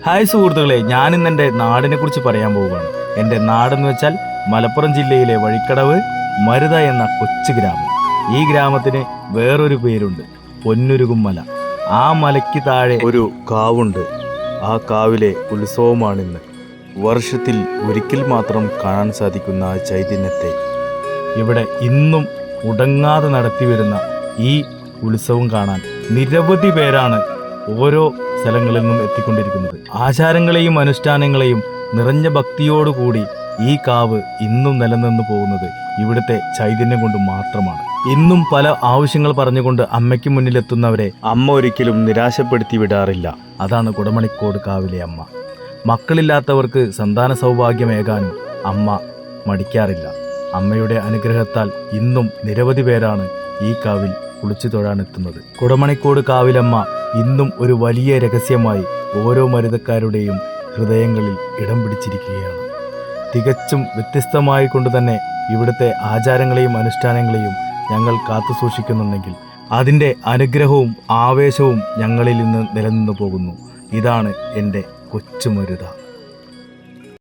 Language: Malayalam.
ഹായ് സുഹൃത്തുക്കളെ, ഞാനിന്ന് എൻ്റെ നാടിനെ കുറിച്ച് പറയാൻ പോവുകയാണ്. എൻ്റെ നാടെന്ന് വെച്ചാൽ മലപ്പുറം ജില്ലയിലെ വഴിക്കടവ് മരുത എന്ന കൊച്ചു ഗ്രാമം. ഈ ഗ്രാമത്തിന് വേറൊരു പേരുണ്ട്, പൊന്നുരുകും മല. ആ മലയ്ക്ക് താഴെ ഒരു കാവുണ്ട്. ആ കാവിലെ ഉത്സവമാണിന്ന്. വർഷത്തിൽ ഒരിക്കൽ മാത്രം കാണാൻ സാധിക്കുന്ന ആ ചൈതന്യത്തെ ഇവിടെ ഇന്നും മുടങ്ങാതെ നടത്തിവരുന്ന ഈ ഉത്സവം കാണാൻ നിരവധി പേരാണ് ഓരോ സ്ഥലങ്ങളിൽ നിന്നും എത്തിക്കൊണ്ടിരിക്കുന്നത്. ആചാരങ്ങളെയും അനുഷ്ഠാനങ്ങളെയും നിറഞ്ഞ ഭക്തിയോടുകൂടി ഈ കാവ് ഇന്നും നിലനിന്ന് പോകുന്നത് ഇവിടുത്തെ ചൈതന്യം കൊണ്ട് മാത്രമാണ്. ഇന്നും പല ആവശ്യങ്ങൾ പറഞ്ഞുകൊണ്ട് അമ്മയ്ക്ക് മുന്നിലെത്തുന്നവരെ അമ്മ ഒരിക്കലും നിരാശപ്പെടുത്തി വിടാറില്ല. അതാണ് കുടമണിക്കോട് കാവിലെ അമ്മ. മക്കളില്ലാത്തവർക്ക് സന്താന സൗഭാഗ്യമേകാനും അമ്മ മടിക്കാറില്ല. അമ്മയുടെ അനുഗ്രഹത്താൽ ഇന്നും നിരവധി പേരാണ് ഈ കാവിൽ കുളിച്ചു തൊഴാനെത്തുന്നത്. കുടമണിക്കോട് കാവിലമ്മ ഇന്നും ഒരു വലിയ രഹസ്യമായി ഓരോ മരുതക്കാരുടെയും ഹൃദയങ്ങളിൽ ഇടം പിടിച്ചിരിക്കുകയാണ്. തികച്ചും വ്യത്യസ്തമായി കൊണ്ടുതന്നെ ഇവിടുത്തെ ആചാരങ്ങളെയും അനുഷ്ഠാനങ്ങളെയും ഞങ്ങൾ കാത്തു സൂക്ഷിക്കുന്നുണ്ടെങ്കിൽ അതിൻ്റെ അനുഗ്രഹവും ആവേശവും ഞങ്ങളിൽ നിന്ന് നിലനിന്നു പോകുന്നു. ഇതാണ് എൻ്റെ കൊച്ചുമരുത.